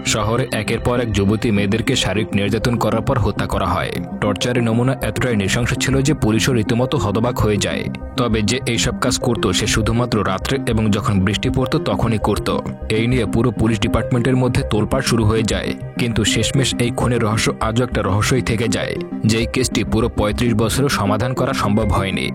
শহরে একের পর এক যুবতী মেয়েদেরকে শারীরিক নির্যাতন করার পর হত্যা করা হয়। টর্চারের নমুনা এতটাই নৃশংস ছিল যে পুলিশও রীতিমতো হতবাক হয়ে যায়। তবে যে এইসব কাজ করত সে শুধুমাত্র রাত্রে এবং যখন বৃষ্টি পড়ত তখনই করত। এই নিয়ে পুরো পুলিশ ডিপার্টমেন্টের মধ্যে তোলপাড় শুরু হয়ে যায়। কিন্তু শেষমেশ এই খুনের রহস্য আজও একটা রহস্যই থেকে যায়, যে এই কেসটি পুরো ৩৫ বছরেও সমাধান করা সম্ভব হয়নি।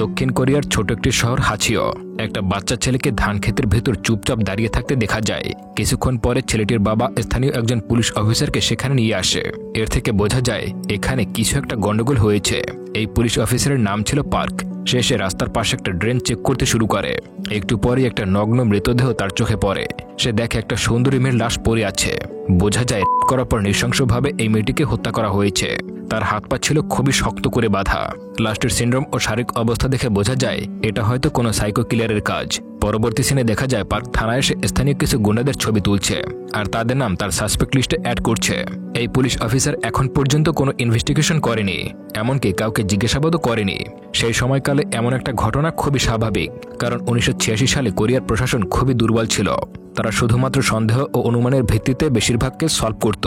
দক্ষিণ কোরিয়ার ছোট একটি শহর হাচিও। একটা বাচ্চা ছেলেকে ধান ক্ষেতের ভেতর চুপচাপ দাঁড়িয়ে থাকতে দেখা যায়। কিছুক্ষণ পরে ছেলেটির বাবা স্থানীয় একজন পুলিশ অফিসারকে সেখানে নিয়ে আসে। এর থেকে বোঝা যায় এখানে কিছু একটা গন্ডগোল হয়েছে। এই পুলিশ অফিসারের নাম ছিল পার্ক। সে এসে রাস্তার পাশে একটা ড্রেন চেক করতে শুরু করে। একটু পরে একটা নগ্ন মৃতদেহ তার চোখে পড়ে। সে দেখে একটা সুন্দরী মেয়ের লাশ পড়ে আছে। বোঝা যায় করার পর নৃশংসভাবে এই মেয়েটিকে হত্যা করা হয়েছে। তার হাত পা ছিল খুবই শক্ত করে বাঁধা। লাস্টের সিন্ড্রোম ও শারীরিক অবস্থা দেখে বোঝা যায় এটা হয়তো কোনো সাইকো কিলারের কাজ। পরবর্তী সিনে দেখা যায় পার্ক থানায় এসে স্থানীয় কিছু গুন্ডাদের ছবি তুলছে আর তাদের নাম তার সাসপেক্ট লিস্টে অ্যাড করছে। এই পুলিশ অফিসার এখন পর্যন্ত কোনো ইনভেস্টিগেশন করেনি, এমনকি কাউকে জিজ্ঞাসাবাদও করেনি। সেই সময়কালে এমন একটা ঘটনা খুবই স্বাভাবিক, কারণ ১৯৮৬ সালে কোরিয়ার প্রশাসন খুবই দুর্বল ছিল। তারা শুধুমাত্র সন্দেহ ও অনুমানের ভিত্তিতে বেশিরভাগ কেস সলভ করত।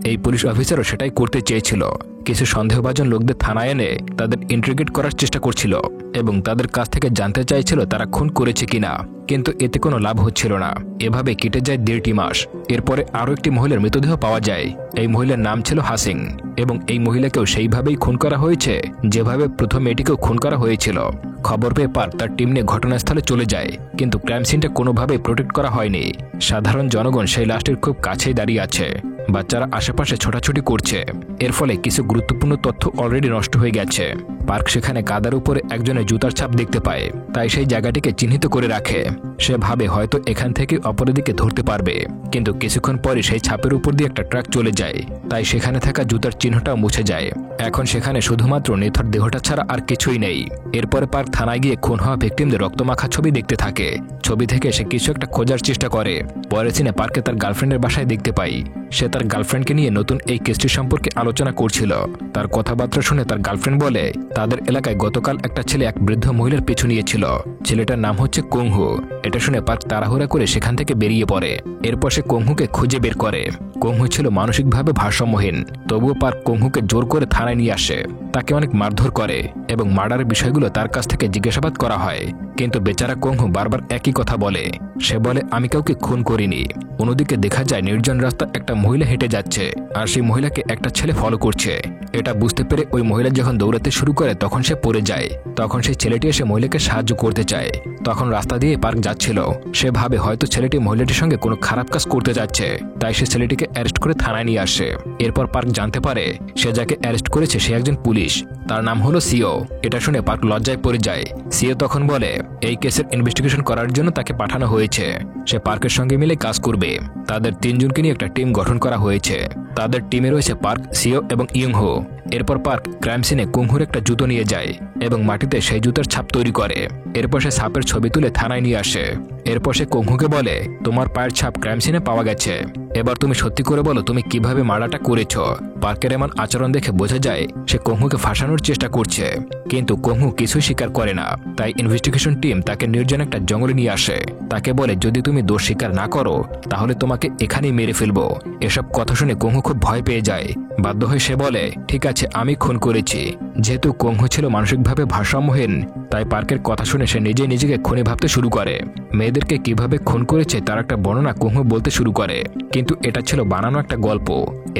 এই পুলিশ অফিসারও সেটাই করতে চেয়েছিল। কিছু সন্দেহভাজন লোকদের থানায় এনে তাদের ইন্ট্রিগেট করার চেষ্টা করছিল এবং তাদের কাছ থেকে জানতে চাইছিল তারা খুন করেছে কিনা, কিন্তু এতে কোনো লাভ হচ্ছিল না। এভাবে কেটে যায় ১.৫ মাস। এরপরে আরও একটি মহিলার মৃতদেহ পাওয়া যায়। এই মহিলার নাম ছিল হাসিং এবং এই মহিলাকেও সেইভাবেই খুন করা হয়েছে যেভাবে প্রথম মেয়েটিকেও খুন করা হয়েছিল। খবর পেয়ে পার্ক তার টিম নিয়ে ঘটনাস্থলে চলে যায়, কিন্তু ক্রাইম সিনটা কোনোভাবেই প্রোটেক্ট করা হয়নি। সাধারণ জনগণ সেই লাশটির খুব কাছেই দাঁড়িয়ে আছে। বাচ্চারা আশেপাশে ছোটাছুটি করছে। এর ফলে কিছু গুরুত্বপূর্ণ তথ্য অলরেডি নষ্ট হয়ে গেছে। পার্ক সেখানে কাদার উপরে একজনের জুতার ছাপ দেখতে পায়, তাই সেই জায়গাটিকে চিহ্নিত করে রাখে। সে ভাবে হয়তো এখান থেকে অপরাধীকে ধরতে পারবে, কিন্তু কিছুক্ষণ পরে সেই ছাপের উপর দিয়ে একটা ট্রাক চলে যায়, তাই সেখানে থাকা জুতার চিহ্নটাও মুছে যায়। এখন সেখানে শুধুমাত্র নিথর দেহটা ছাড়া আর কিছুই নেই। এরপরে পার্ক থানায় গিয়ে খুন হওয়া ভিকটিমদের রক্তমাখা ছবি দেখতে থাকে। ছবি থেকে সে কিছু একটা খোঁজার চেষ্টা করে। পরের সিনে পার্কে তার গার্লফ্রেন্ডের বাসায় দেখতে পাই। সে তার গার্লফ্রেন্ডকে নিয়ে নতুন এই কেসটি সম্পর্কে আলোচনা করছিল। তার কথাবার্তা শুনে তার গার্লফ্রেন্ড বলে তাদের এলাকায় গতকাল একটা ছেলে এক বৃদ্ধ মহিলার পিছু নিয়েছিল। ছেলেটার নাম হচ্ছে কোংহু। এটা শুনে পার্ক তাড়াহুড়া করে সেখান থেকে বেরিয়ে পড়ে। এরপর সে কোংহুকে খুঁজে বের করে। কোংহু ছিল মানসিকভাবে ভারসাম্যহীন, তবুও পার্ক কোংহুকে জোর করে থানায় নিয়ে আসে। তাকে অনেক মারধর করে এবং মার্ডারের বিষয়গুলো তার কাছ থেকে জিজ্ঞাসাবাদ করা হয়, কিন্তু বেচারা কোংহু বারবার একই কথা বলে। সে বলে আমি কাউকে খুন করিনি। অন্যদিকে দেখা যায় নির্জন রাস্তা একটা মহিলা হেঁটে যাচ্ছে আর সেই মহিলাকে একটা ছেলে ফলো করছে। এটা বুঝতে পেরে ওই মহিলা যখন দৌড়াতে শুরু করে তখন সে পড়ে যায়। তখন সেই ছেলেটি এসে মহিলাকে সাহায্য করতে চায়। তখন রাস্তা দিয়ে পার্ক যাচ্ছিল। সে ভাবে হয়তো ছেলেটি মহিলাটির সঙ্গে কোনো খারাপ কাজ করতে যাচ্ছে, তাই সে ছেলেটিকে অ্যারেস্ট করে থানায় নিয়ে আসে। এরপর পার্ক জানতে পারে সে যাকে অ্যারেস্ট করেছে সে একজন পুলিশ। তার নাম হলো সিও। এটা শুনে পার্ক লজ্জায় পড়ে যায়। সিও তখন বলে এই কেসের ইনভেস্টিগেশন করার জন্য তাকে পাঠানো হয়েছে। সে পার্কের সঙ্গে মিলে কাজ করবে। তাদের ৩ জনকে নিয়ে একটা টিম গঠন করা হয়েছে। তাদের টিমে রয়েছে পার্ক, সিও এবং ইয়ংহো। এরপর পার্ক ক্রাইম সিনে কুংহুর একটা জুতো নিয়ে যায় এবং মাটিতে সেই জুতার ছাপ তৈরি করে। এরপর সে ছাপের ছবি তুলে থানায় নিয়ে আসে। এরপর সে কুংহুকে বলে তোমার পায়ের ছাপ ক্রাইম সিনে পাওয়া গেছে, এবার তুমি সত্যি করে বলো তুমি কিভাবে মার্ডারটা করেছো। পার্কের এমন আচরণ দেখে বোঝা যায় সে কুংহুকে ফাঁসানোর চেষ্টা করছে, কিন্তু কুংহু কিছুই স্বীকার করে না। তাই ইনভেস্টিগেশন টিম তাকে নির্জন একটা জঙ্গলে নিয়ে আসে। তাকে বলে যদি তুমি দোষ স্বীকার না করো তাহলে তোমাকে এখানেই মেরে ফেলবো। এসব কথা শুনে কুংহু খুব ভয় পেয়ে যায়। বাধ্য হয়ে সে বলে ঠিক আছে আমি খুন করেছি। যেহেতু কুংহু ছিল মানসিকভাবে ভারসাম্যহীন, তাই পার্কের কথা শুনে সে নিজে নিজেকে খুনি ভাবতে শুরু করে। মেয়েদেরকে কিভাবে খুন করেছে তার একটা বর্ণনা কুংহু বলতে শুরু করে, কিন্তু এটা ছিল বানানো একটা গল্প।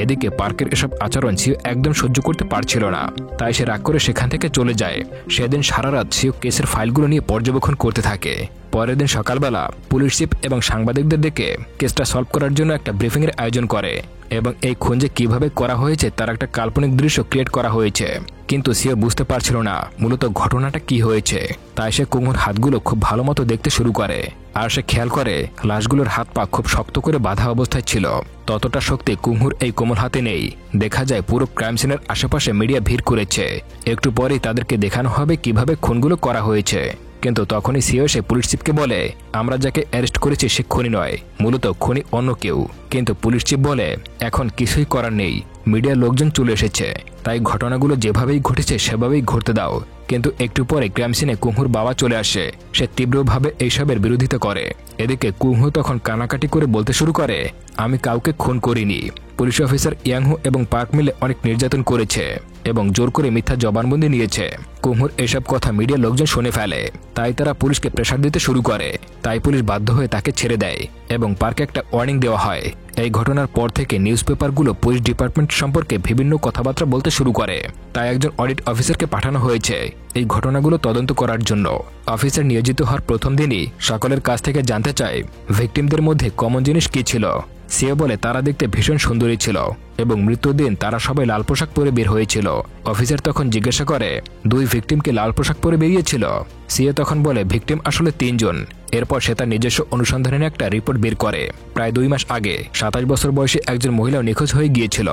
এদিকে পার্কের এসব আচরণ সিও একদম সহ্য করতে পারছিল না, তাই সে রাগ করে সেখান থেকে চলে যায়। সেদিন সারা রাত সিও কেসের ফাইলগুলো নিয়ে পর্যবেক্ষণ করতে থাকে। পরের দিন সকালবেলা পুলিশ চিফ এবং সাংবাদিকদের ডেকে কেসটা সলভ করার জন্য একটা ব্রিফিংয়ের আয়োজন করে এবং এই খুন যে কিভাবে করা হয়েছে তার একটা কাল্পনিক দৃশ্য ক্রিয়েট করা হয়েছে। কিন্তু সিও বুঝতে পারছিল না মূলত ঘটনাটা কি হয়েছে। তাই সে কুংহুর হাতগুলো খুব ভালো মতো দেখতে শুরু করে আর সে খেয়াল করে লাশগুলোর হাত পা খুব শক্ত করে বাঁধা অবস্থায় ছিল। ততটা শক্তি কুংহুর এই কোমল হাতে নেই। দেখা যায় পুরো ক্রাইম সিনের আশেপাশে মিডিয়া ভিড় করেছে। একটু পরেই তাদেরকে দেখানো হবে কিভাবে খুনগুলো করা হয়েছে। কিন্তু তখনই সিও সে পুলিশ চিফকে বলে আমরা যাকে অ্যারেস্ট করেছি সে খুনি নয়, মূলত খুনি অন্য কেউ। কিন্তু পুলিশ চিফ বলে এখন কিছুই করার নেই, মিডিয়ার লোকজন চলে এসেছে, তাই ঘটনাগুলো যেভাবেই ঘটেছে সেভাবেই ঘটতে দাও। কিন্তু একটু পরে ক্রাইম সিনে কুংহুর বাবা চলে আসে। সে তীব্রভাবে এইসবের বিরোধিতা করে। এদিকে কুংহু তখন কানাকাটি করে বলতে শুরু করে, আমি কাউকে খুন করিনি। পুলিশ অফিসার ইয়াংহু এবং পার্ক মিলে অনেক নির্যাতন করেছে এবং জোর করে মিথ্যা জবানবন্দি নিয়েছে। কুংহুর এসব কথা মিডিয়ার লোকজন শুনে ফেলে, তাই তারা পুলিশকে প্রেসার দিতে শুরু করে। তাই পুলিশ বাধ্য হয়ে তাকে ছেড়ে দেয় এবং পার্কে একটা ওয়ার্নিং দেওয়া হয়। এই ঘটনার পর থেকে নিউজ পেপারগুলো পুলিশ ডিপার্টমেন্ট সম্পর্কে বিভিন্ন কথাবার্তা বলতে শুরু করে। তাই একজন অডিট অফিসারকে পাঠানো হয়েছে এই ঘটনাগুলো তদন্ত করার জন্য। অফিসার নিয়োজিত হওয়ার প্রথম দিনই সকলের কাছ থেকে জানতে চায় ভিকটিমদের মধ্যে কমন জিনিস কি ছিল। সিও বলে তারা দেখতে ভীষণ সুন্দরী ছিল এবং মৃত্যুর দিন তারা সবাই লাল পোশাক পরে বের হয়েছিল। অফিসার তখন জিজ্ঞাসা করে, 2 ভিকটিমকে লাল পোশাক পরে বেরিয়েছিল? সিও তখন বলে ভিকটিম আসলে 3 জন। এরপর সে তার নিজস্ব অনুসন্ধানের একটা রিপোর্ট বের করে। প্রায় 2 মাস আগে 27 বছর বয়সী একজন মহিলাও নিখোঁজ হয়ে গিয়েছিল,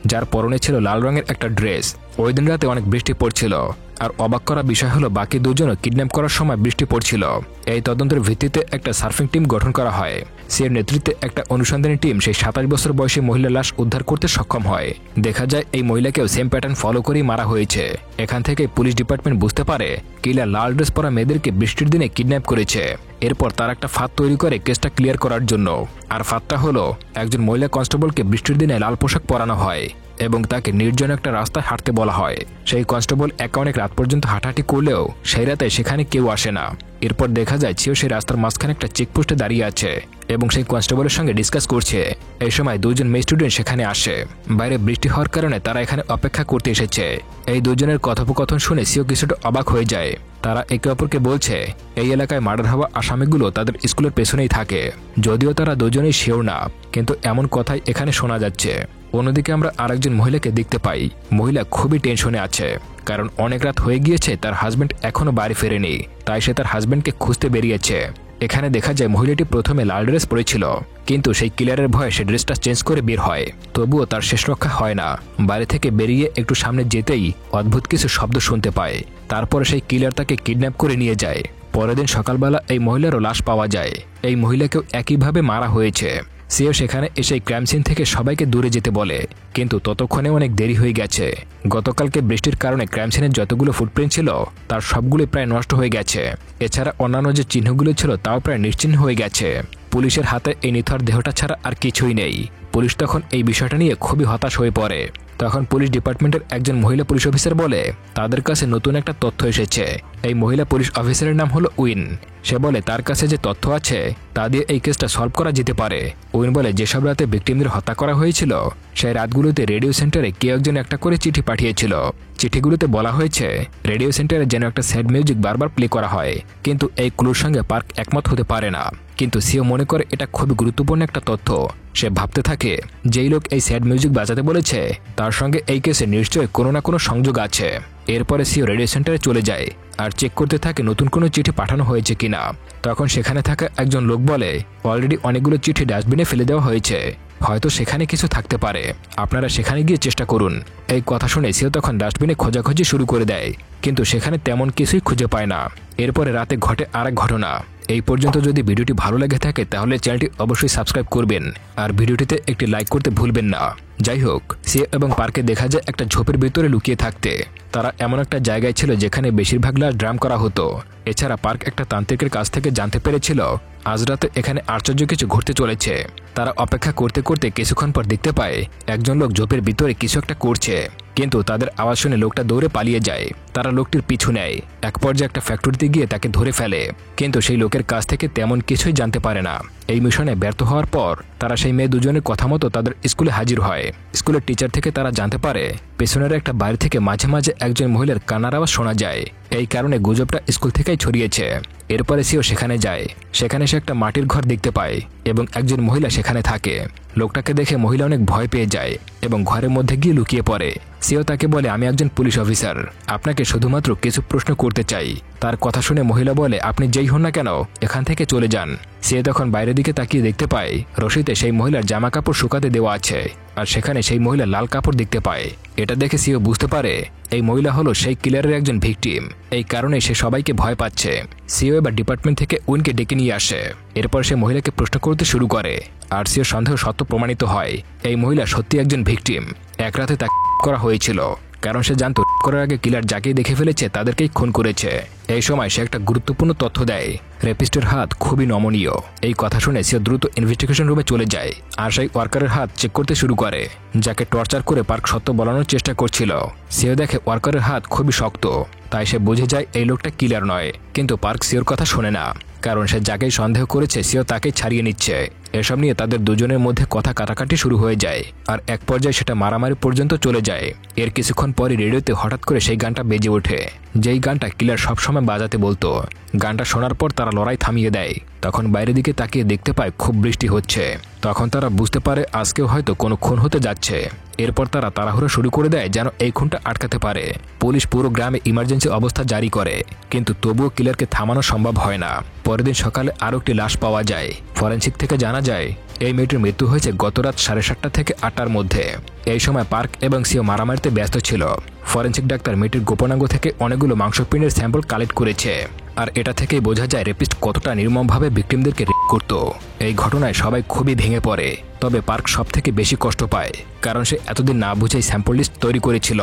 যার পরনে ছিল লাল রঙের একটা ড্রেস। ওই দিন রাতে অনেক বৃষ্টি পড়ছিল, আর অবাক করা বিষয় হলো বাকি 2 জনও কিডন্যাপ করার সময় বৃষ্টি পড়ছিল। এই তদন্তের ভিত্তিতে একটা সার্ফিং টিম গঠন করা হয়। সির নেতৃত্বে একটা অনুসন্ধানী টিম সেই 27 বছর বয়সী মহিলা লাশ উদ্ধার করতে সক্ষম হয়। দেখা যায় এই মহিলাকেও সেম প্যাটার্ন ফলো করেই মারা হয়েছে। এখান থেকে পুলিশ ডিপার্টমেন্ট বুঝতে পারে কিলার লাল ড্রেস পরা মেয়েদেরকে বৃষ্টির দিনে কিডন্যাপ করেছে। এরপর তার একটা ফাঁদ তৈরি করে কেসটা ক্লিয়ার করার জন্য। আর ফাঁদটা হলো একজন মহিলা কনস্টেবলকে বৃষ্টির দিনে লাল পোশাক পরানো হয় এবং তাকে নির্জন একটা রাস্তায় হাঁটতে বলা হয়। সেই কনস্টেবল একা অনেক রাত পর্যন্ত হাঁটাহাঁটি করলেও সেই রাতে সেখানে কেউ আসে না। এরপর দেখা যায় চিও সেই রাস্তার মাঝখানে একটা চেকপোস্টে দাঁড়িয়ে আছে এবং সেই কনস্টেবলের সঙ্গে ডিসকাস করছে। এই সময় 2 জন মেয়ে স্টুডেন্ট সেখানে আসে। বাইরে বৃষ্টি হওয়ার কারণে তারা এখানে অপেক্ষা করতে এসেছে। এই 2 জনের কথোপকথন শুনে সিও কিছুটা অবাক হয়ে যায়। তারা একে অপরকে বলছে এই এলাকায় মার্ডার হওয়া আসামিগুলো তাদের স্কুলের পেছনেই থাকে। যদিও তারা 2 জনেই শিওর না, কিন্তু এমন কথাই এখানে শোনা যাচ্ছে। অন্যদিকে আমরা আরেকজন মহিলাকে দেখতে পাই। মহিলা খুবই টেনশনে আছে, কারণ অনেক রাত হয়ে গিয়েছে, তার হাজব্যান্ড এখনো বাড়ি ফেরেনি। তাই সে তার হাজব্যান্ডকে খুঁজতে বেরিয়েছে। এখানে দেখা যায় মহিলাটি প্রথমে লাল ড্রেস পরেছিল, কিন্তু সেই কিলারের ভয়ে সে ড্রেসটা চেঞ্জ করে বের হয়। তবুও তার শেষ রক্ষা হয় না। বাড়ি থেকে বেরিয়ে একটু সামনে যেতেই অদ্ভুত কিছু শব্দ শুনতে পায়। তারপরে সেই কিলার তাকে কিডন্যাপ করে নিয়ে যায়। পরের দিন সকালবেলা এই মহিলারও লাশ পাওয়া যায়। এই মহিলাকেও একইভাবে মারা হয়েছে। সিও সেখানে এসে ক্রাইম সিন থেকে সবাইকে দূরে যেতে বলে, কিন্তু ততক্ষণে অনেক দেরি হয়ে গেছে। গতকালকে বৃষ্টির কারণে ক্রাইম সিনের যতগুলো ফুটপ্রিন্ট ছিল তার সবগুলো প্রায় নষ্ট হয়ে গেছে। এছাড়া অন্যান্য যে চিহ্নগুলো ছিল তাও প্রায় নিশ্চিহ্ন হয়ে গেছে। পুলিশের হাতে এই নিথর দেহটা ছাড়া আর কিছুই নেই। পুলিশ তখন এই বিষয়টা নিয়ে খুবই হতাশ হয়ে পড়ে। তখন পুলিশ ডিপার্টমেন্টের একজন মহিলা পুলিশ অফিসার বলে তাদের কাছে নতুন একটা তথ্য এসেছে। এই মহিলা পুলিশ অফিসারের নাম হলো উইন। সে বলে তার কাছে যে তথ্য আছে তা দিয়ে এই কেসটা সলভ করা যেতে পারে। উইন বলে যেসব রাতে ভিকটিমদের হত্যা করা হয়েছিল সেই রাতগুলোতে রেডিও সেন্টারে কেউ একজন একটা করে চিঠি পাঠিয়েছিল। চিঠিগুলোতে বলা হয়েছে রেডিও সেন্টারে যেন একটা স্যাড মিউজিক বারবার প্লে করা হয়, কিন্তু এই ক্লুর সঙ্গে পার্ক একমত হতে পারে না। কিন্তু সিও মনে করে এটা খুবই গুরুত্বপূর্ণ একটা তথ্য। সে ভাবতে থাকে যেই লোক এই স্যাড মিউজিক বাজাতে বলেছে তার সঙ্গে এই কেসে নিশ্চয়ই কোনো না কোনো সংযোগ আছে। এরপরে সিও রেডিও সেন্টারে চলে যায় আর চেক করতে থাকে নতুন কোনো চিঠি পাঠানো হয়েছে কিনা। তখন সেখানে থাকা একজন লোক বলে অলরেডি অনেকগুলো চিঠি ডাস্টবিনে ফেলে দেওয়া হয়েছে, হয়তো সেখানে কিছু থাকতে পারে, আপনারা সেখানে গিয়ে চেষ্টা করুন। এই কথা শুনে সিও তখন ডাস্টবিনে খোঁজাখুঁজি শুরু করে দেয়, কিন্তু সেখানে তেমন কিছুই খুঁজে পায় না। এরপরে রাতে ঘটে আরেক ঘটনা। এই পর্যন্ত যদি ভিডিওটি ভালো লেগে থাকে তাহলে চ্যানেলটি অবশ্যই সাবস্ক্রাইব করবেন আর ভিডিওটিতে একটি লাইক করতে ভুলবেন না। যাই হোক, সিও এবং পার্কে দেখা যায় একটা ঝোপের ভিতরে লুকিয়ে থাকতে। তারা এমন একটা জায়গায় ছিল যেখানে বেশিরভাগ লাশ ড্রাম করা হতো। এছাড়া পার্ক একটা তান্ত্রিকের কাছ থেকে জানতে পেরেছিল আজ রাতে এখানে আশ্চর্য কিছু ঘটতে চলেছে। তারা অপেক্ষা করতে করতে কিছুক্ষণ পর দেখতে পায় একজন লোক ঝোপের ভিতরে কিছু একটা করছে, কিন্তু তাদের আওয়াজ শুনে লোকটা দৌড়ে পালিয়ে যায়। তারা লোকটির পিছু নেয়। এক পর্যায়ে একটা ফ্যাক্টরিতে গিয়ে তাকে ধরে ফেলে, কিন্তু সেই লোকের কাছ থেকে তেমন কিছুই জানতে পারে না। এই মিশনে ব্যর্থ হওয়ার পর তারা সেই মেয়ে দুজনের কথা মতো তাদের স্কুলে হাজির হয়। স্কুলের টিচার থেকে তারা জানতে পারে পেছনের একটা বাড়ি থেকে মাঝে মাঝে একজন মহিলার কান্নার আওয়াজ শোনা যায়। এই কারণে গুজবটা স্কুল থেকেই ছড়িয়েছে। এরপরে সিও সেখানে যায়। সেখানে সে একটা মাটির ঘর দেখতে পায় এবং একজন মহিলা সেখানে থাকে। লোকটাকে দেখে মহিলা অনেক ভয় পেয়ে যায় এবং ঘরের মধ্যে গিয়ে লুকিয়ে পড়ে। সিও তাকে বলে আমি একজন পুলিশ অফিসার, আপনাকে শুধুমাত্র কিছু প্রশ্ন করতে চাই। তার কথা শুনে মহিলা বলে আপনি যেই হন না কেন এখান থেকে চলে যান। সিও তখন বাইরের দিকে তাকিয়ে দেখতে পায় রশিতে সেই মহিলার জামা কাপড় শুকাতে দেওয়া আছে, আর সেখানে সেই মহিলা লাল কাপড় দেখতে পায়। এটা দেখে সিও বুঝতে পারে এই মহিলা হলো সেই কিলারের একজন ভিকটিম। এই কারণে সে সবাইকে ভয় পাচ্ছে। সিও এবার ডিপার্টমেন্ট থেকে উইনকে ডেকে নিয়ে আসে। এরপর সে মহিলাকে প্রশ্ন করতে শুরু করে আর সিও সন্দেহ সত্য প্রমাণিত হয় এই মহিলা সত্যি একজন ভিকটিম। এক রাতে তাকে করা হয়েছিল, কারণ সে জানতো করার আগে কিলার যাকেই দেখে ফেলেছে তাদেরকেই খুন করেছে। এই সময় সে একটা গুরুত্বপূর্ণ তথ্য দেয়, রেপিস্টের হাত খুবই নমনীয়। এই কথা শুনে সে দ্রুত ইনভেস্টিগেশন রুমে চলে যায় আর সেই ওয়ার্কারের হাত চেক করতে শুরু করে, যাকে টর্চার করে পার্ক সত্য বলানোর চেষ্টা করছিল। সেও দেখে ওয়ার্কারের হাত খুবই শক্ত, তাই সে বুঝে যায় এই লোকটা কিলার নয়। কিন্তু পার্ক সিওর কথা শোনে না, কারণ সে যাকেই সন্দেহ করেছে সেও তাকেই ছাড়িয়ে নিচ্ছে। এসব নিয়ে তাদের দুজনের মধ্যে কথা কাটাকাটি শুরু হয়ে যায় আর এক পর্যায়ে সেটা মারামারি পর্যন্ত চলে যায়। এর কিছুক্ষণ পরে রেডিওতে হঠাৎ করে সেই গানটা বেজে ওঠে, যেই গানটা কিলার সবসময় বাজাতে বলতো। গানটা শোনার পর তারা লড়াই থামিয়ে দেয়। তখন বাইরের দিকে তাকিয়ে দেখতে পায় খুব বৃষ্টি হচ্ছে। তখন তারা বুঝতে পারে আজকেও হয়তো কোনো খুন হতে যাচ্ছে। এরপর তারা তাড়াহুড়ো শুরু করে দেয় যেন এই খুনটা আটকাতে পারে। পুলিশ পুরো গ্রামে ইমার্জেন্সি অবস্থা জারি করে, কিন্তু তবুও কিলারকে থামানো সম্ভব হয় না। পরের দিন সকালে আরও একটি লাশ পাওয়া যায়। ফরেনসিক থেকে জানা যায় এই মেয়েটির মৃত্যু হয়েছে গত রাত 7:30 থেকে 8টার মধ্যে। এই সময় পার্ক এবং সিও মারামারিতে ব্যস্ত ছিল। ফরেনসিক ডাক্তার মেয়েটির গোপনাঙ্গ থেকে অনেকগুলো মাংসপিণ্ডের স্যাম্পল কালেক্ট করেছে, আর এটা থেকেই বোঝা যায় রেপিস্ট কতটা নির্মমভাবে ভিকটিমদেরকে রেপ করত। এই ঘটনায় সবাই খুবই ভেঙে পড়ে, তবে পার্ক সবথেকে বেশি কষ্ট পায়, কারণ সে এতদিন না বুঝেই স্যাম্পল লিস্ট তৈরি করেছিল,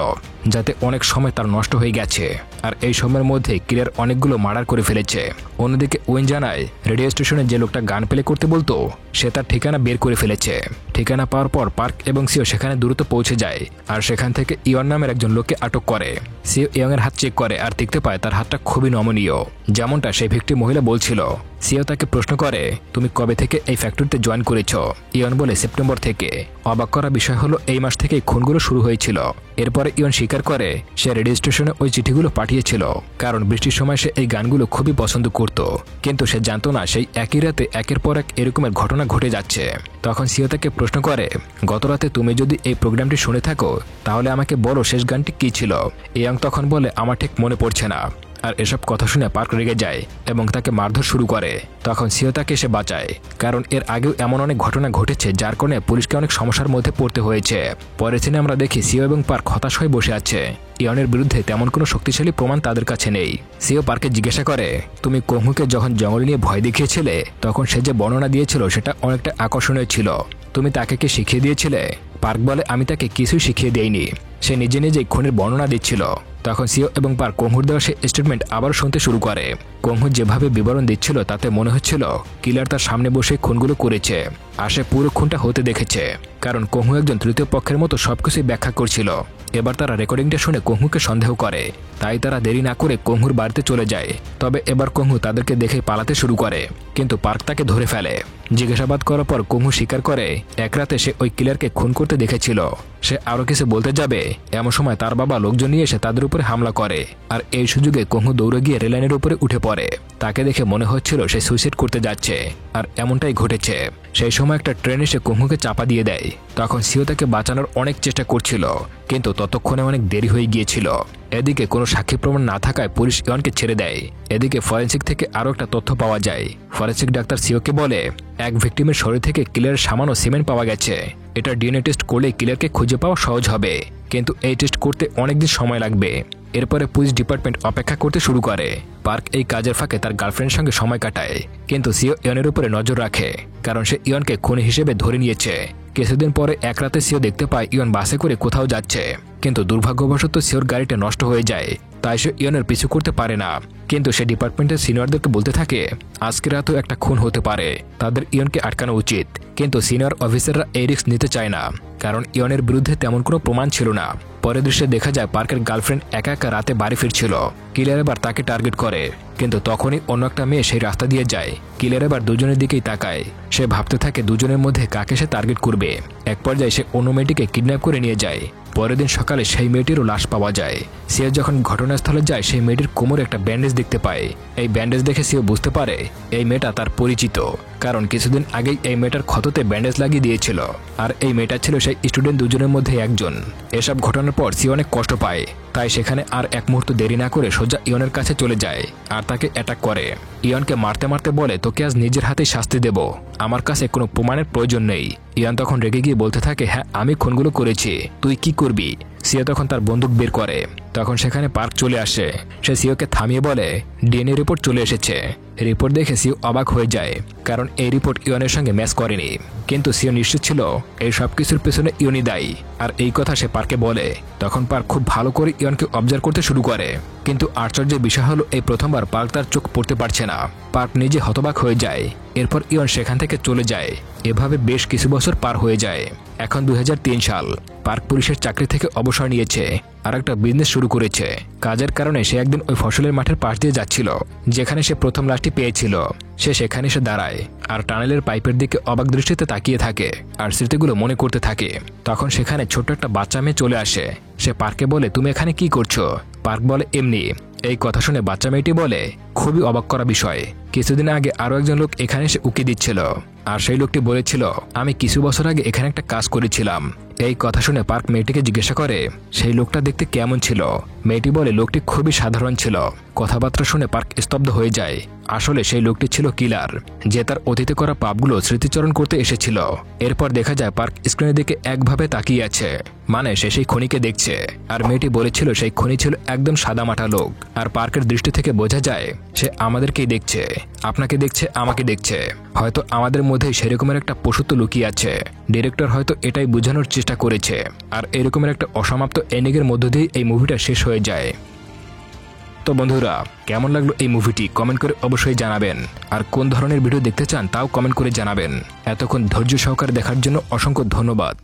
যাতে অনেক সময় তার নষ্ট হয়ে গেছে। আর এই সময়ের মধ্যে কিলার অনেকগুলো মার্ডার করে ফেলেছে। অন্যদিকে ওয়েন জানায় রেডিও স্টেশনে যে লোকটা গান প্লে করতে বলতো সে তার ঠিকানা বের করে ফেলেছে। ঠিকানা পাওয়ার পর পার্ক এবং সিও সেখানে দ্রুত পৌঁছে যায় আর সেখান থেকে ইয়ন নামের একজন লোককে আটক করে। সিও ইয়ংয়ের হাত চেক করে আর দেখতে পায় তার হাতটা খুবই নমনীয়, যেমনটা সেই ভিকটিম মহিলা বলছিল। সিও তাকে প্রশ্ন করে, তুমি কবে থেকে এই ফ্যাক্টরিতে জয়েন করেছ? ইয়ন বলে, সেপ্টেম্বর থেকে। অবাক করা বিষয় হলো এই মাস থেকেই খুনগুলো শুরু হয়েছিল। এরপরে ইয়ন স্বীকার করে সে রেডিও স্টেশনে ওই চিঠিগুলো পাঠিয়েছিল, কারণ বৃষ্টির সময় সে এই গানগুলো খুবই পছন্দ করত। কিন্তু সে জানতো না সেই একই রাতে একের পর এক এরকমের ঘটনা ঘটে যাচ্ছে। তখন সিও তাকে প্রশ্ন করে, গত রাতে তুমি যদি এই প্রোগ্রামটি শুনে থাকো তাহলে আমাকে বলো শেষ গানটি কি ছিল? ইয়ং তখন বলে, আমার ঠিক মনে পড়ছে না। আর এসব কথা শুনে পার্ক রেগে যায় এবং তাকে মারধর শুরু করে। তখন সিও তাকে এসে বাঁচায়, কারণ এর আগেও এমন অনেক ঘটনা ঘটেছে যার কারণে পুলিশকে অনেক সমস্যার মধ্যে পড়তে হয়েছে। পরের সিনে আমরা দেখি সিও এবং পার্ক হতাশ হয়ে বসে আছে। ইয়নের বিরুদ্ধে তেমন কোনো শক্তিশালী প্রমাণ তাদের কাছে নেই। সিও পার্কে জিজ্ঞাসা করে, তুমি কোংহুকে যখন জঙ্গল নিয়ে ভয় দেখিয়েছিলে তখন সে যে বর্ণনা দিয়েছিল সেটা অনেকটা আকর্ষণীয় ছিল, তুমি তাকে কি শিখিয়ে দিয়েছিলে? পার্ক বলে, আমি তাকে কিছুই শিখিয়ে দেইনি, সে নিজে নিজেই খুনের বর্ণনা দিচ্ছিল। তখন সিও এবং পার্ক কোংহুর দেওয়া সে স্টেটমেন্ট আবার শুনতে শুরু করে। কোংহু যেভাবে বিবরণ দিচ্ছিল তাতে মনে হচ্ছিল কিলার তার সামনে বসে খুনগুলো করেছে আর সে পুরো খুনটা হতে দেখেছে, কারণ কোংহু একজন তৃতীয় পক্ষের মতো সবকিছুই ব্যাখ্যা করছিল। এবার তারা রেকর্ডিংটা শুনে কোংহুকে সন্দেহ করে, তাই তারা দেরি না করে কোংহুর বাড়িতে চলে যায়। তবে এবার কোংহু তাদেরকে দেখে পালাতে শুরু করে, কিন্তু পার্ক তাকে ধরে ফেলে। জিজ্ঞাসাবাদ করার পর কোংহু স্বীকার করে এক রাতে সে ওই কিলারকে খুন করতে দেখেছিল। সে আরও কিছু বলতে যাবে এমন সময় তার বাবা লোকজন নিয়ে এসে তাদের উপরে হামলা করে, আর এই সুযোগে কোংহু দৌড়ে গিয়ে রেললাইনের উপরে উঠে পড়ে। তাকে দেখে মনে হচ্ছিল সে সুইসাইড করতে যাচ্ছে, আর এমনটাই ঘটেছে। সেই সময় একটা ট্রেন এসে কোংহুকে চাপা দিয়ে দেয়। তখন সিও তাকে বাঁচানোর অনেক চেষ্টা করছিল, কিন্তু ততক্ষণে অনেক দেরি হয়ে গিয়েছিল। এদিকে কোনো সাক্ষী প্রমাণ না থাকায় পুলিশ ইয়নকে ছেড়ে দেয়। এদিকে ফরেনসিক থেকে আরও একটা তথ্য পাওয়া যায়। ফরেনসিক ডাক্তার সিওকে বলে, এক ভিকটিমের শরীর থেকে কিলারের সামান্য সিমেন্ট পাওয়া গেছে। এটা ডিএনএ টেস্ট করলে কিলারকে খুঁজে পাওয়া সহজ হবে, কিন্তু এই টেস্ট করতে অনেকদিন সময় লাগবে। এরপরে পুলিশ ডিপার্টমেন্ট অপেক্ষা করতে শুরু করে। পার্ক এই কাজের ফাঁকে তার গার্লফ্রেন্ডের সঙ্গে সময় কাটায়, কিন্তু সিও ইয়নের উপরে নজর রাখে, কারণ সে ইয়নকে খুনি হিসেবে ধরে নিয়েছে। কিছুদিন পরে এক রাতে সিও দেখতে পায় ইয়ন বাসে করে কোথাও যাচ্ছে, কিন্তু দুর্ভাগ্যবশত সিওর গাড়িটা নষ্ট হয়ে যায়, তাই সে ইয়নের পিছু করতে পারে না। কিন্তু সে ডিপার্টমেন্টের সিনিয়রদেরকে বলতে থাকে আজকে রাতেও একটা খুন হতে পারে, তাদের ইয়নকে আটকানো উচিত। কিন্তু সিনিয়র অফিসাররা এই রিস্ক নিতে চায় না, কারণ ইয়নের বিরুদ্ধে তেমন কোনো প্রমাণ ছিল না। পরের দৃশ্যে দেখা যায় পার্কের গার্লফ্রেন্ড একা একা রাতে বাড়ি ফিরছিল। কিলার এবার তাকে টার্গেট করে, কিন্তু তখনই অন্য একটা মেয়ে সেই রাস্তা দিয়ে যায়। কিলার এবার দুজনের দিকেই তাকায়। সে ভাবতে থাকে দুজনের মধ্যে কাকে সে টার্গেট করবে। এক পর্যায়ে সে অন্য মেয়েটিকে কিডন্যাপ করে নিয়ে যায়। পরের দিন সকালে সেই মেয়েটিরও লাশ পাওয়া যায়। সিও যখন ঘটনাস্থলে যায় সেই মেয়েটির কোমরে একটা ব্যান্ডেজ দেখতে পায়। এই ব্যান্ডেজ দেখে সিও বুঝতে পারে এই মেয়েটা তার পরিচিত, কারণ কিছুদিন আগেই এই মেয়েটার ক্ষততে ব্যান্ডেজ লাগিয়ে দিয়েছিল, আর এই মেয়েটা ছিল সেই স্টুডেন্ট দুজনের মধ্যে একজন। এসব ঘটনার পর সিও অনেক কষ্ট পায়, তাই সেখানে আর এক মুহূর্ত দেরি না করে সোজা ইয়নের কাছে চলে যায় আর তাকে অ্যাটাক করে। ইয়নকে মারতে মারতে বলে, তোকে আজ নিজের হাতেই শাস্তি দেব, আমার কাছে কোনো প্রমাণের প্রয়োজন নেই। ইয়ন তখন রেগে গিয়ে বলতে থাকে, হ্যাঁ আমি খুনগুলো করেছি, তুই কি করবি? সিও তখন তার বন্দুক বের করে। তখন সেখানে পার্ক চলে আসে। সে সিওকে থামিয়ে বলে, ডিএনএ রিপোর্ট চলে এসেছে। রিপোর্ট দেখে সিও অবাক হয়ে যায়, কারণ এই রিপোর্ট ইয়নের সঙ্গে ম্যাচ করেনি। কিন্তু সিও নিশ্চিত ছিল এই সব কিছুর পেছনে ইয়নই দায়ী, আর এই কথা সে পার্কে বলে। তখন পার্ক খুব ভালো করে ইয়নকে অবজার্ভ করতে শুরু করে। কিন্তু আশ্চর্যের বিষয় হলো এই প্রথমবার পার্ক তার চোখ পড়তে পারছে না। পার্ক নিজে হতবাক হয়ে যায়। এরপর ইয়ন সেখান থেকে চলে যায়। এভাবে বেশ কিছু বছর পার হয়ে যায়। এখন 2003 সাল। পার্ক পুলিশের চাকরি থেকে অবসর নিয়েছে আর একটা বিজনেস শুরু করেছে। কাজের কারণে সে একদিন ওই ফসলের মাঠের পাশ দিয়ে যাচ্ছিল যেখানে সে প্রথম লাশটি পেয়েছিল। সে সেখানে এসে দাঁড়ায় আর টানেলের পাইপের দিকে অবাক দৃষ্টিতে তাকিয়ে থাকে আর স্মৃতিগুলো মনে করতে থাকে। তখন সেখানে ছোট্ট একটা বাচ্চা মেয়ে চলে আসে। সে পার্কে বলে, তুমি এখানে কি করছো? পার্ক বলে, এমনি। এই কথা শুনে বাচ্চা মেয়েটি বলে, খুবই অবাক করা বিষয়, কিছুদিন আগে আরো একজন লোক এখানে এসে উকি দিচ্ছিল আর সেই লোকটি বলেছিল আমি কিছু বছর আগে এখানে একটা কাজ করেছিলাম। এই কথা শুনে পার্ক মেয়েটিকে জিজ্ঞাসা করে সেই লোকটা দেখতে কেমন ছিল। মেয়েটি বলে লোকটি খুবই সাধারণ ছিল। কথাবার্তা শুনে পার্ক স্তব্ধ হয়ে যায়। আসলে সেই লোকটি ছিল কিলার, যে তার অতীতে করা পাপগুলো স্মৃতিচরণ করতে এসেছিল। এরপর দেখা যায় পার্ক স্ক্রিনের দিকে একভাবে তাকিয়ে আছে, মানে সে সেই খনিকে দেখছে। আর মেয়েটি বলেছিল সেই খনি ছিল একদম সাদামাটা লোক। আর পার্কের দৃষ্টি থেকে বোঝা যায় সে আমাদেরকেই দেখছে, আপনাকে দেখছে, আমাকে দেখছে। হয়তো আমাদের মধ্যে সেরকমের একটা পশুত্ব লুকিয়ে আছে। ডিরেক্টর হয়তো এটাই বোঝানোর চেষ্টা করেছে। আর এরকমের একটা অসমাপ্ত এন্ডিংয়ের মধ্য দিয়ে এই মুভিটা শেষ হয়ে যায়। তো বন্ধুরা, কেমন লাগলো এই মুভিটি কমেন্ট করে অবশ্যই জানাবেন। আর কোন ধরনের ভিডিও দেখতে চান তাও কমেন্ট করে জানাবেন। এতক্ষণ ধৈর্য সহকারে দেখার জন্য অসংখ্য ধন্যবাদ।